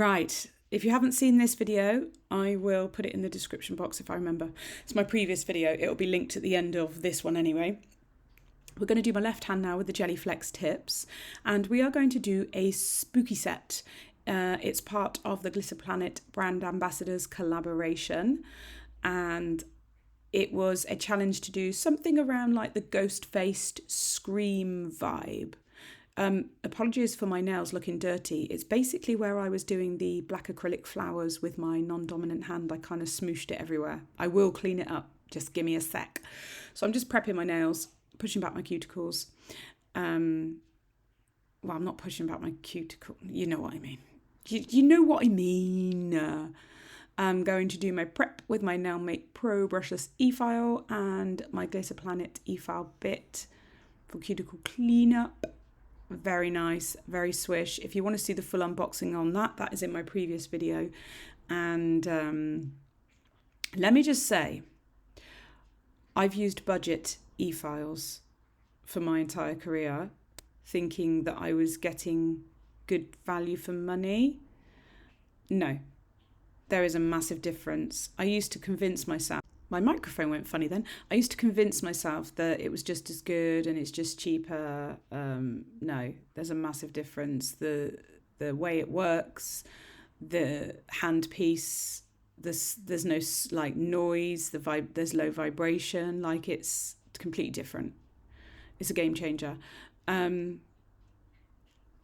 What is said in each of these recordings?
Right, if you haven't seen this video, I will put it in the description box if I remember. It's my previous video. It'll be linked at the end of this one anyway. We're going to do my left hand now with the Jelly Flex tips, and we are going to do a spooky set. It's part of the Glitter Planet brand ambassadors collaboration, and it was a challenge to do something around like the ghost-faced scream vibe. Apologies for my nails looking dirty. It's basically where I was doing the black acrylic flowers with my non-dominant hand. I kind of smooshed it everywhere. I will clean it up. Just give me a sec. So I'm just prepping my nails, pushing back my cuticles. Well, I'm not pushing back my cuticle. You know what I mean. You know what I mean. I'm going to do my prep with my Nailmate Pro brushless e-file and my Glitter Planet e-file bit for cuticle cleanup. Very nice, very swish. If you want to see the full unboxing on that, that is in my previous video. And let me just say, I've used budget e-files for my entire career, thinking that I was getting good value for money. No, there is a massive difference. I used to convince myself, my microphone went funny then. I used to convince myself that it was just as good and it's just cheaper. No, there's a massive difference. The way it works, the handpiece, there's no like noise, there's low vibration, like it's completely different. It's a game changer.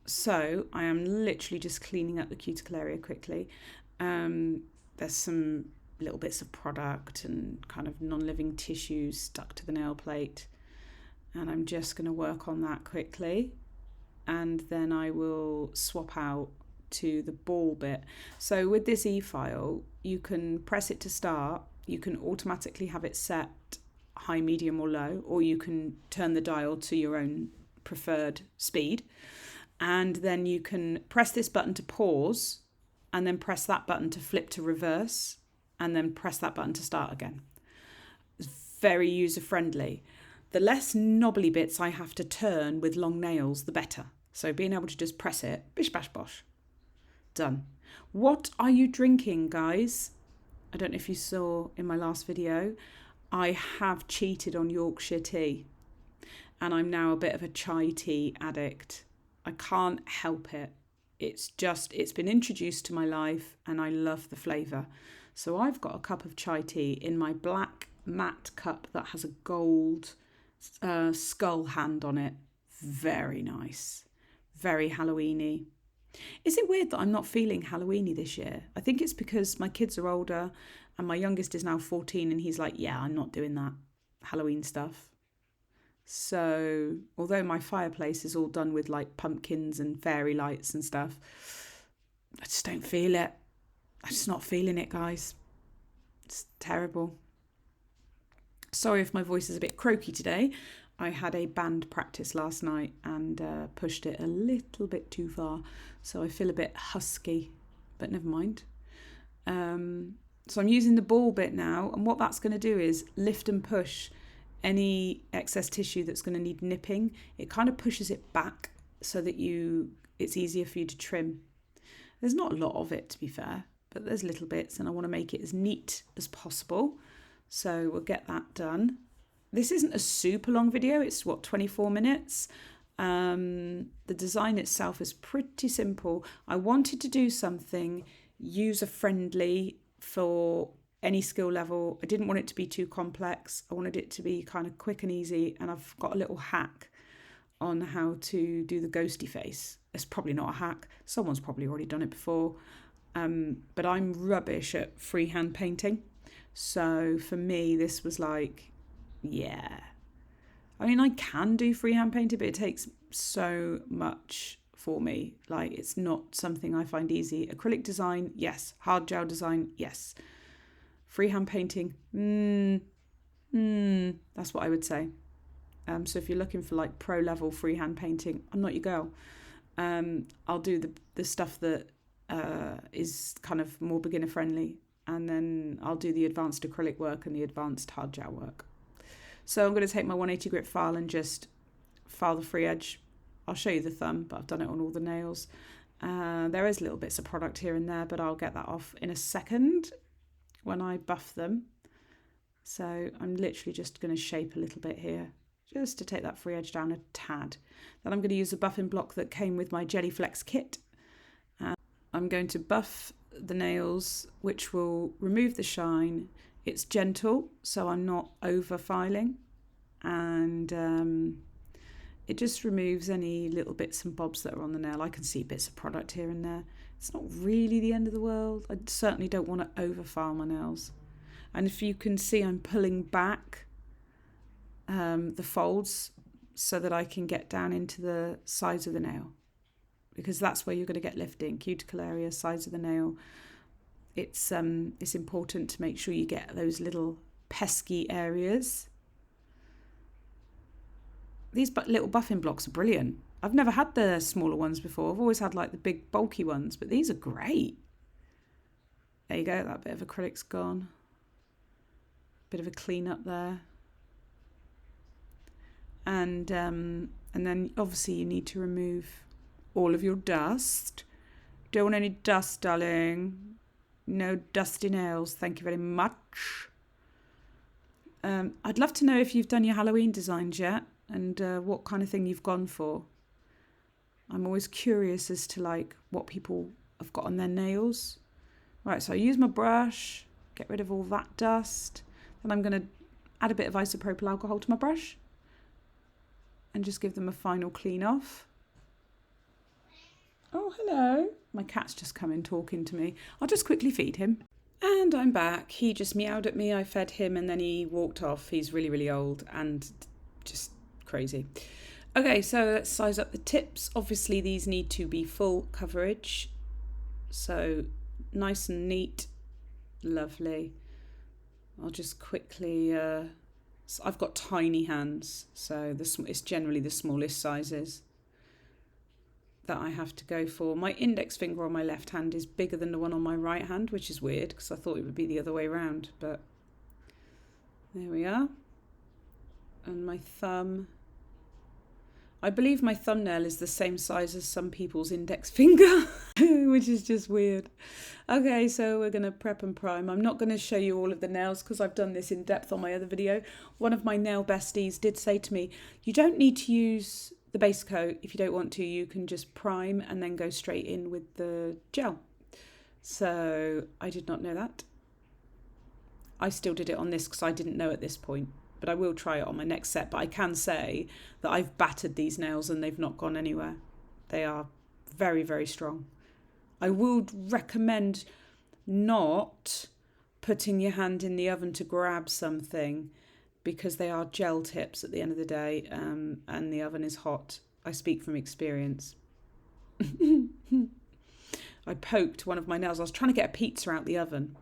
So I am literally just cleaning up the cuticle area quickly. There's some little bits of product and kind of non-living tissues stuck to the nail plate, and I'm just going to work on that quickly, and then I will swap out to the ball bit. So with this e-file, you can press it to start, you can automatically have it set high, medium or low, or you can turn the dial to your own preferred speed, and then you can press this button to pause and then press that button to flip to reverse, and then press that button to start again. It's very user-friendly. The less knobbly bits I have to turn with long nails, the better. So being able to just press it, bish bash bosh, done. What are you drinking, guys? I don't know if you saw in my last video, I have cheated on Yorkshire tea, and I'm now a bit of a chai tea addict. I can't help it. It's been introduced to my life and I love the flavour. So I've got a cup of chai tea in my black matte cup that has a gold skull hand on it. Very nice. Very Halloweeny. Is it weird that I'm not feeling Halloweeny this year? I think it's because my kids are older and my youngest is now 14 and he's like, yeah, I'm not doing that Halloween stuff. So although my fireplace is all done with like pumpkins and fairy lights and stuff, I just don't feel it. I'm just not feeling it, guys. It's terrible. Sorry if my voice is a bit croaky today. I had a band practice last night and pushed it a little bit too far. So I feel a bit husky, but never mind. So I'm using the ball bit now. And what that's going to do is lift and push any excess tissue that's going to need nipping. It kind of pushes it back so that it's easier for you to trim. There's not a lot of it, to be fair, but there's little bits and I want to make it as neat as possible. So we'll get that done. This isn't a super long video. It's 24 minutes. The design itself is pretty simple. I wanted to do something user-friendly for any skill level. I didn't want it to be too complex. I wanted it to be kind of quick and easy. And I've got a little hack on how to do the ghosty face. It's probably not a hack. Someone's probably already done it before. But I'm rubbish at freehand painting. So for me, this was like, yeah. I mean, I can do freehand painting, but it takes so much for me. Like, it's not something I find easy. Acrylic design, yes. Hard gel design, yes. Freehand painting, that's what I would say. So if you're looking for like pro level freehand painting, I'm not your girl. I'll do the stuff that is kind of more beginner friendly, and then I'll do the advanced acrylic work and the advanced hard gel work. So I'm going to take my 180 grit file and just file the free edge. I'll show you the thumb, but I've done it on all the nails. There is little bits of product here and there, but I'll get that off in a second when I buff them. So I'm literally just going to shape a little bit here, just to take that free edge down a tad. Then I'm going to use a buffing block that came with my Jelly Flex kit. And I'm going to buff the nails, which will remove the shine. It's gentle, so I'm not over filing. And it just removes any little bits and bobs that are on the nail. I can see bits of product here and there. It's not really the end of the world. I certainly don't want to over-file my nails. And if you can see, I'm pulling back the folds so that I can get down into the sides of the nail, because that's where you're going to get lifting. Cuticle area, sides of the nail. It's important to make sure you get those little pesky areas. These little buffing blocks are brilliant. I've never had the smaller ones before. I've always had like the big bulky ones, but these are great. There you go, that bit of acrylic's gone. Bit of a clean up there. And then obviously you need to remove all of your dust. Don't want any dust, darling. No dusty nails, thank you very much. I'd love to know if you've done your Halloween designs yet, and what kind of thing you've gone for. I'm always curious as to like what people have got on their nails. Right, so I use my brush, get rid of all that dust. Then I'm going to add a bit of isopropyl alcohol to my brush and just give them a final clean off. Oh, hello. My cat's just come in talking to me. I'll just quickly feed him. And I'm back. He just meowed at me. I fed him and then he walked off. He's really, really old and just crazy. Okay, so let's size up the tips. Obviously, these need to be full coverage. So nice and neat. Lovely. I'll just quickly... I've got tiny hands, so it's generally the smallest sizes that I have to go for. My index finger on my left hand is bigger than the one on my right hand, which is weird because I thought it would be the other way around, but there we are. And my thumb, I believe my thumbnail is the same size as some people's index finger, which is just weird. Okay, so we're going to prep and prime. I'm not going to show you all of the nails because I've done this in depth on my other video. One of my nail besties did say to me, you don't need to use the base coat. If you don't want to, you can just prime and then go straight in with the gel. So I did not know that. I still did it on this because I didn't know at this point, but I will try it on my next set. But I can say that I've battered these nails and they've not gone anywhere. They are very, very strong. I would recommend not putting your hand in the oven to grab something because they are gel tips at the end of the day, and the oven is hot. I speak from experience. I poked one of my nails. I was trying to get a pizza out the oven.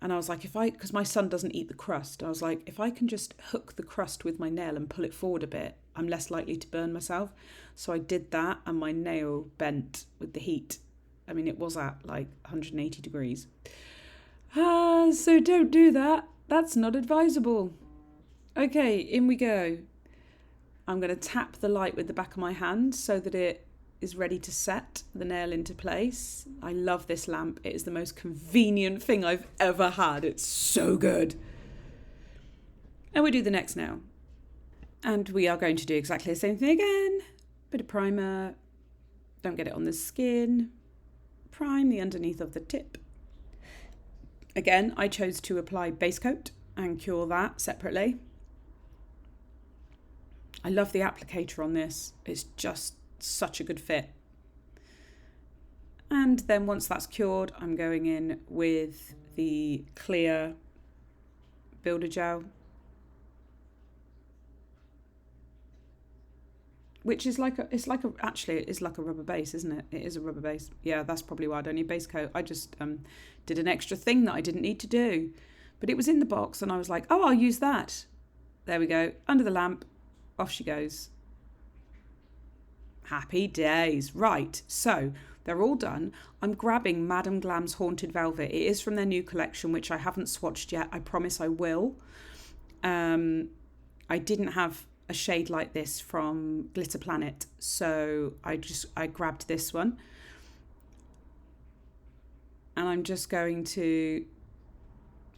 And I was like, because my son doesn't eat the crust, I was like, if I can just hook the crust with my nail and pull it forward a bit, I'm less likely to burn myself. So I did that and my nail bent with the heat. I mean, it was at like 180 degrees. So don't do that. That's not advisable. Okay, in we go. I'm going to tap the light with the back of my hand so that it is ready to set the nail into place. I love this lamp. It is the most convenient thing I've ever had. It's so good. And we do the next nail. And we are going to do exactly the same thing again. Bit of primer. Don't get it on the skin. Prime the underneath of the tip. Again, I chose to apply base coat and cure that separately. I love the applicator on this. It's just such a good fit. And then once that's cured, I'm going in with the clear builder gel, which is like a rubber base, isn't it? It is a rubber base. Yeah, that's probably why I don't need base coat. I just did an extra thing that I didn't need to do, but it was in the box and I was like, oh, I'll use that. There we go. Under the lamp, off she goes. Happy days. Right, so they're all done. I'm grabbing Madame Glam's Haunted Velvet. It is from their new collection, which I haven't swatched yet. I promise I will. I didn't have a shade like this from Glitter Planet, so I grabbed this one. And I'm just going to,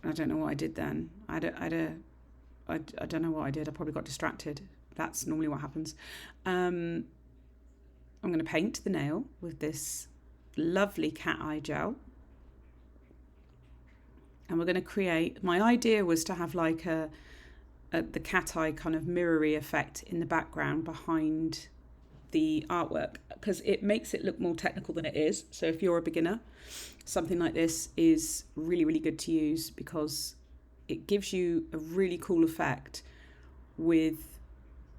I don't know what I did then. I don't know what I did. I probably got distracted. That's normally what happens. I'm going to paint the nail with this lovely cat eye gel. And we're going to create, my idea was to have like the cat eye kind of mirrory effect in the background behind the artwork, because it makes it look more technical than it is. So if you're a beginner, something like this is really, really good to use, because it gives you a really cool effect with,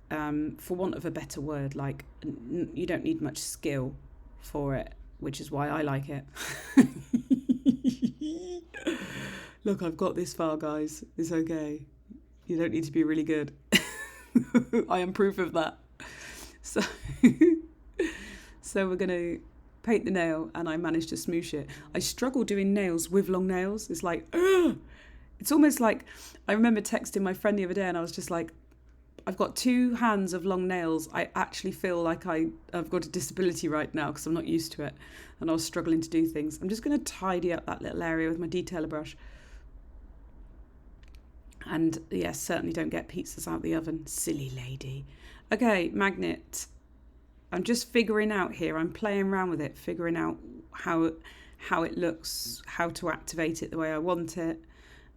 for want of a better word, like you don't need much skill for it, which is why I like it. Look, I've got this far, guys. It's okay. You don't need to be really good. I am proof of that. So we're going to paint the nail, and I managed to smoosh it. I struggle doing nails with long nails. It's like, ugh! It's almost like, I remember texting my friend the other day, and I was just like, I've got 2 hands of long nails. I actually feel like I've got a disability right now because I'm not used to it, and I was struggling to do things. I'm just going to tidy up that little area with my detailer brush. And yes, certainly don't get pizzas out the oven. Silly lady. Okay, magnet. I'm just figuring out here. I'm playing around with it, figuring out how it looks, how to activate it the way I want it,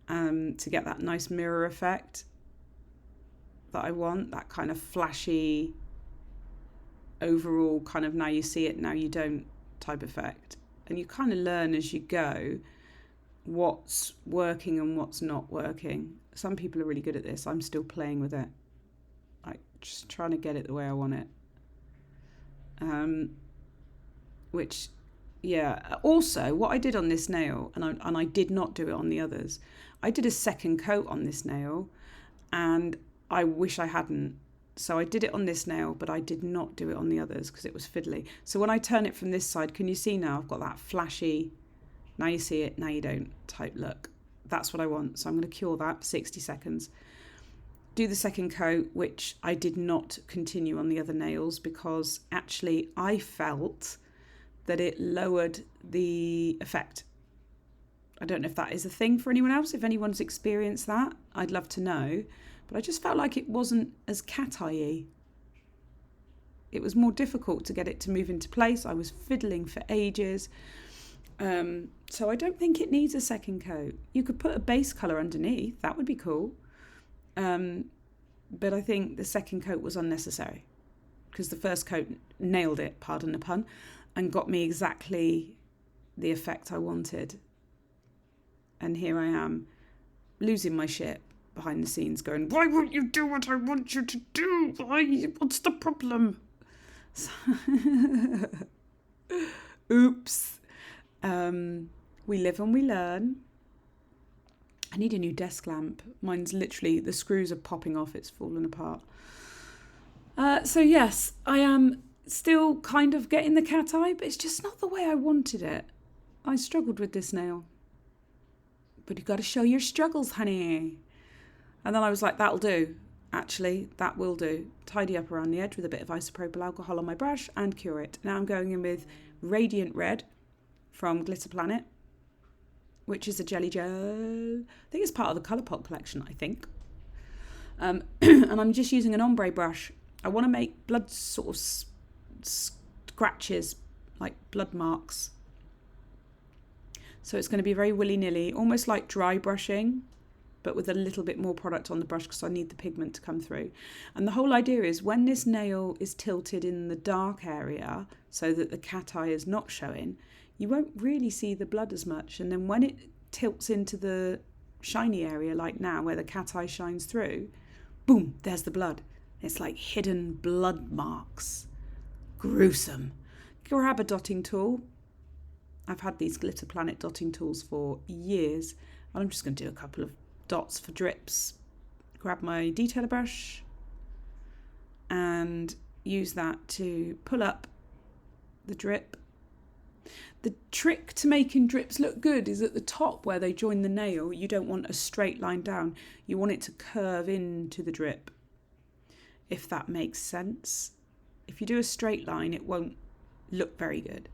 to get that nice mirror effect that I want, that kind of flashy, overall kind of now you see it, now you don't type effect. And you kind of learn as you go what's working and what's not working. Some people are really good at this. I'm still playing with it, like just trying to get it the way I want it. Which, yeah. Also, what I did on this nail, and I did not do it on the others. I did a second coat on this nail, and I wish I hadn't. So I did it on this nail, but I did not do it on the others because it was fiddly. So when I turn it from this side, can you see now I've got that flashy, now you see it, now you don't type look. That's what I want. So I'm going to cure that for 60 seconds. Do the second coat, which I did not continue on the other nails because actually I felt that it lowered the effect. I don't know if that is a thing for anyone else. If anyone's experienced that, I'd love to know. But I just felt like it wasn't as cat-eye-y. It was more difficult to get it to move into place. I was fiddling for ages. So I don't think it needs a second coat. You could put a base colour underneath. That would be cool. But I think the second coat was unnecessary because the first coat nailed it, pardon the pun, and got me exactly the effect I wanted. And here I am losing my shit behind the scenes going, why won't you do what I want you to do? What's the problem? Oops. We live and we learn. I need a new desk lamp. Mine's literally, the screws are popping off. It's fallen apart. So yes, I am still kind of getting the cat eye, but it's just not the way I wanted it. I struggled with this nail. But you've got to show your struggles, honey. And then I was like, that'll do. Actually, that will do. Tidy up around the edge with a bit of isopropyl alcohol on my brush and cure it. Now I'm going in with Radiant Red from Glitter Planet, which is a jelly gel. I think it's part of the Colourpop collection, I think. And I'm just using an ombre brush. I want to make blood sort of scratches, like blood marks. So it's going to be very willy-nilly, almost like dry brushing, but with a little bit more product on the brush because I need the pigment to come through. And the whole idea is when this nail is tilted in the dark area so that the cat eye is not showing, you won't really see the blood as much. And then when it tilts into the shiny area, like now where the cat eye shines through, boom, there's the blood. It's like hidden blood marks. Gruesome. Grab a dotting tool. I've had these Glitter Planet dotting tools for years, and I'm just going to do a couple of dots for drips. Grab my detailer brush and use that to pull up the drip. The trick to making drips look good is at the top where they join the nail, you don't want a straight line down. You want it to curve into the drip, if that makes sense. If you do a straight line, it won't look very good.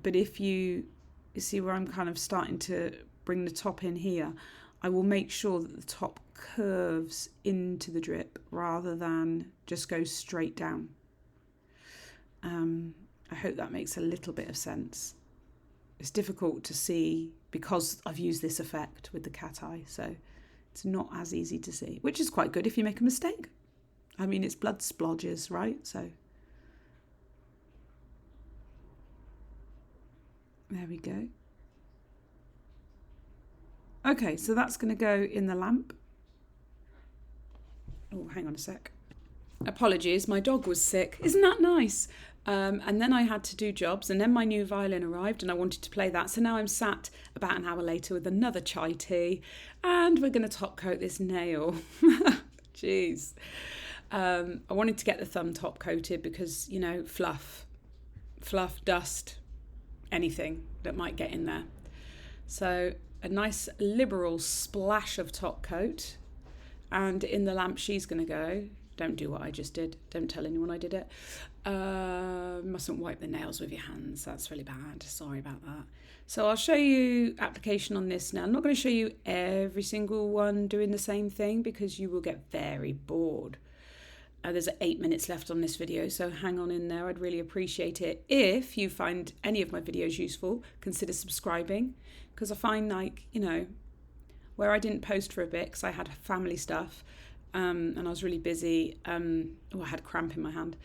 But if you you see where I'm kind of starting to bring the top in here, I will make sure that the top curves into the drip rather than just goes straight down. I hope that makes a little bit of sense. It's difficult to see because I've used this effect with the cat eye, so it's not as easy to see, which is quite good if you make a mistake. I mean, it's blood splodges, right? So there we go. Okay, so that's going to go in the lamp. Oh, hang on a sec. Apologies, my dog was sick. Isn't that nice? And then I had to do jobs, and then my new violin arrived and I wanted to play that. So now I'm sat about an hour later with another chai tea, and we're going to top coat this nail. Jeez. I wanted to get the thumb top coated because, you know, fluff, dust, anything that might get in there. So a nice liberal splash of top coat, and in the lamp she's going to go. Don't do what I just did. Don't tell anyone I did it. Mustn't wipe the nails with your hands. That's really bad. Sorry about that. So I'll show you application on this now. I'm not going to show you every single one doing the same thing because you will get very bored. There's 8 minutes left on this video, so hang on in there. I'd really appreciate it. If you find any of my videos useful, consider subscribing, because I find, like, you know, where I didn't post for a bit because I had family stuff, and I was really busy. I had cramp in my hand.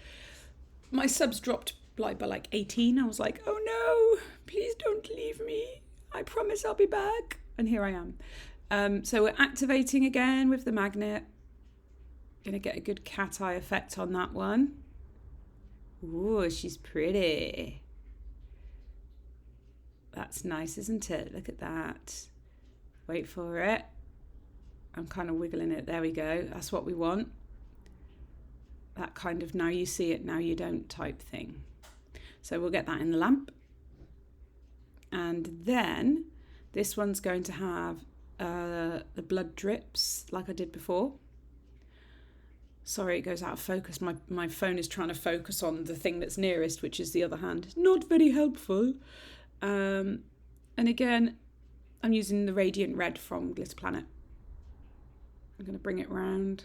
My subs dropped by 18. I was like, oh no, please don't leave me. I promise I'll be back. And here I am. So we're activating again with the magnet. Gonna get a good cat eye effect on that one. Ooh, she's pretty. That's nice, isn't it? Look at that. Wait for it. I'm kind of wiggling it. There we go. That's what we want. That kind of now you see it, now you don't type thing. So we'll get that in the lamp. And then this one's going to have the blood drips like I did before. Sorry, it goes out of focus. My phone is trying to focus on the thing that's nearest, which is the other hand. Not very helpful. And again, I'm using the Radiant Red from Glitter Planet. I'm going to bring it round.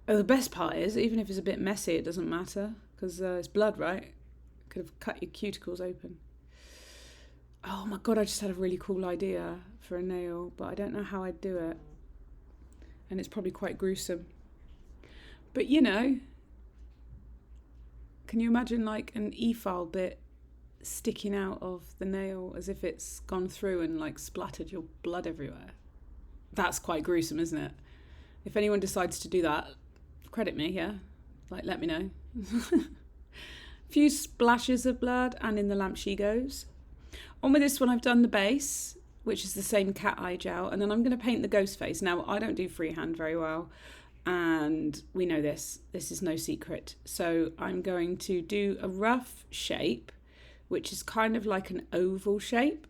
Oh, the best part is, even if it's a bit messy, it doesn't matter, because it's blood, right? Could have cut your cuticles open. Oh my God, I just had a really cool idea for a nail, but I don't know how I'd do it. And it's probably quite gruesome. But, you know, can you imagine like an e-file bit sticking out of the nail as if it's gone through and like splattered your blood everywhere? That's quite gruesome, isn't it? If anyone decides to do that, credit me, yeah? Like, let me know. Few splashes of blood, and in the lamp she goes. On with this one, I've done the base, which is the same cat eye gel, and then I'm going to paint the ghost face. Now, I don't do freehand very well, and we know this. This is no secret. So I'm going to do a rough shape, which is kind of like an oval shape.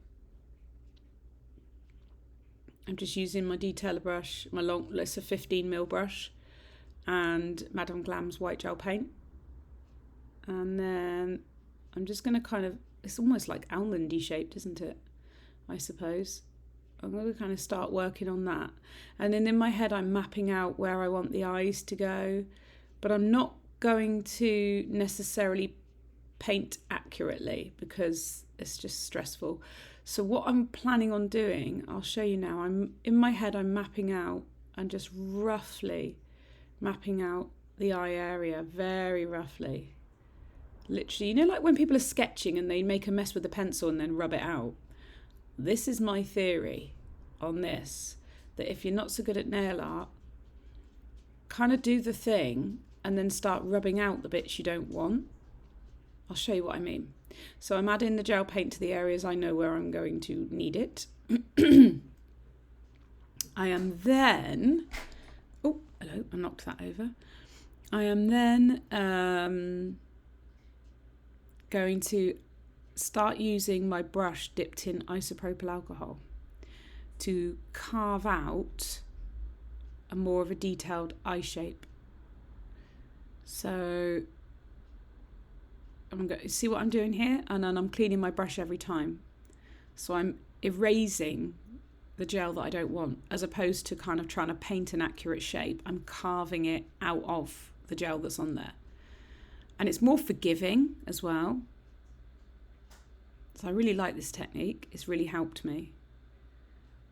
I'm just using my detailer brush, it's a 15mm brush, and Madame Glam's white gel paint. And then I'm just going to kind of, it's almost like almondy shaped, isn't it? I suppose. I'm going to kind of start working on that. And then in my head, I'm mapping out where I want the eyes to go, but I'm not going to necessarily paint accurately because it's just stressful. So what I'm planning on doing, I'll show you now. In my head, I'm mapping out and just roughly mapping out the eye area, very roughly. Literally, you know, like when people are sketching and they make a mess with a pencil and then rub it out. This is my theory on this, that if you're not so good at nail art, kind of do the thing and then start rubbing out the bits you don't want. I'll show you what I mean. So I'm adding the gel paint to the areas I know where I'm going to need it. I am then, oh, hello, I knocked that over. I am then going to start using my brush dipped in isopropyl alcohol to carve out a more of a detailed eye shape. So I'm going to see what I'm doing here, and then I'm cleaning my brush every time. So I'm erasing the gel that I don't want, as opposed to kind of trying to paint an accurate shape. I'm carving it out of the gel that's on there. And it's more forgiving as well. So I really like this technique. It's really helped me.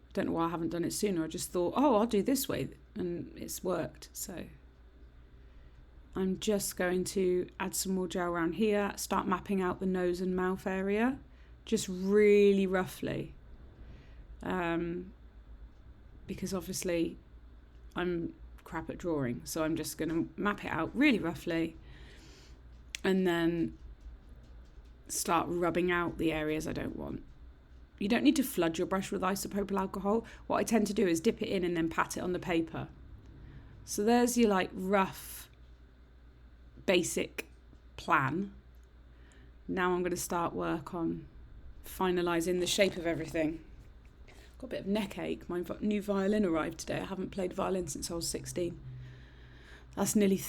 I don't know why I haven't done it sooner. I just thought, oh, I'll do this way, and it's worked. So I'm just going to add some more gel around here, start mapping out the nose and mouth area, just really roughly. Because obviously I'm crap at drawing, so I'm just going to map it out really roughly and then start rubbing out the areas I don't want. You don't need to flood your brush with isopropyl alcohol. What I tend to do is dip it in and then pat it on the paper. So there's your like rough basic plan. Now I'm going to start work on finalising the shape of everything. Got a bit of neck ache. My new violin arrived today. I haven't played violin since I was 16. That's nearly,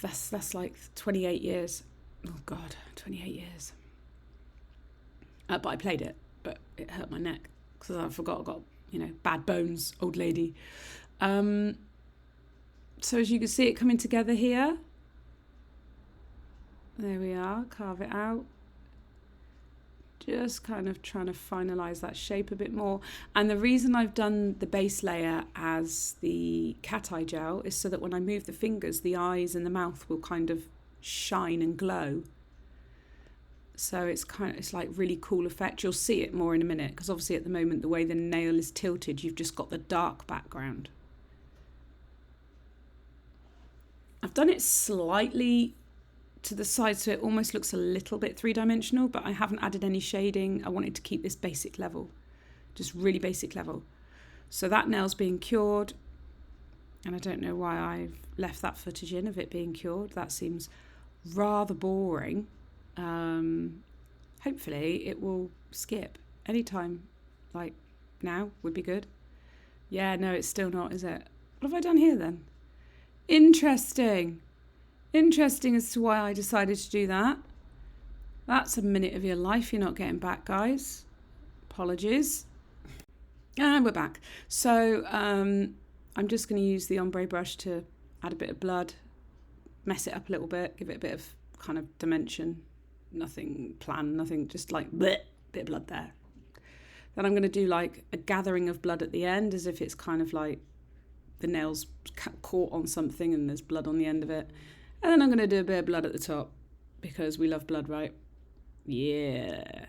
that's like 28 years. Oh God, 28 years. But I played it, but it hurt my neck because I forgot I got, bad bones, old lady. So as you can see it coming together here. There we are, carve it out. Just kind of trying to finalise that shape a bit more. And the reason I've done the base layer as the cat eye gel is so that when I move the fingers, the eyes and the mouth will kind of shine and glow. So it's like really cool effect. You'll see it more in a minute because obviously at the moment the way the nail is tilted, you've just got the dark background. I've done it slightly to the side so it almost looks a little bit three-dimensional, but I haven't added any shading. I wanted to keep this basic level, just really basic level. So that nail's being cured, and I don't know why I've left that footage in of it being cured. That seems rather boring. Hopefully it will skip anytime, like now would be good. Yeah, no, it's still not, is it? What have I done here then? Interesting as to why I decided to do that. That's a minute of your life you're not getting back, guys. Apologies. And we're back. So I'm just going to use the ombre brush to add a bit of blood, mess it up a little bit, give it a bit of kind of dimension. Nothing planned, nothing, just like bleh, bit of blood there. Then I'm going to do like a gathering of blood at the end, as if it's kind of like the nail's caught on something and there's blood on the end of it. And then I'm going to do a bit of blood at the top because we love blood, right? Yeah.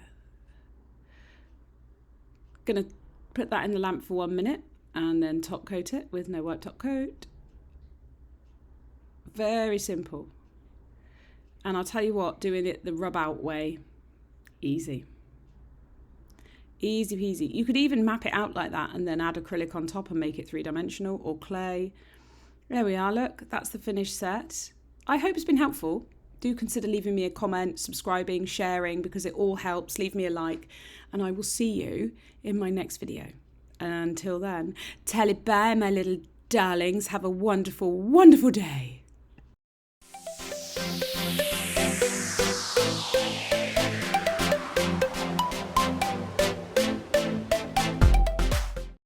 Going to put that in the lamp for 1 minute and then top coat it with no white top coat. Very simple. And I'll tell you what, doing it the rub out way, easy. Easy peasy. You could even map it out like that and then add acrylic on top and make it three-dimensional, or clay. There we are, look, that's the finished set. I hope it's been helpful. Do consider leaving me a comment, subscribing, sharing, because it all helps. Leave me a like, and I will see you in my next video. And until then, tell it bye, my little darlings. Have a wonderful, wonderful day.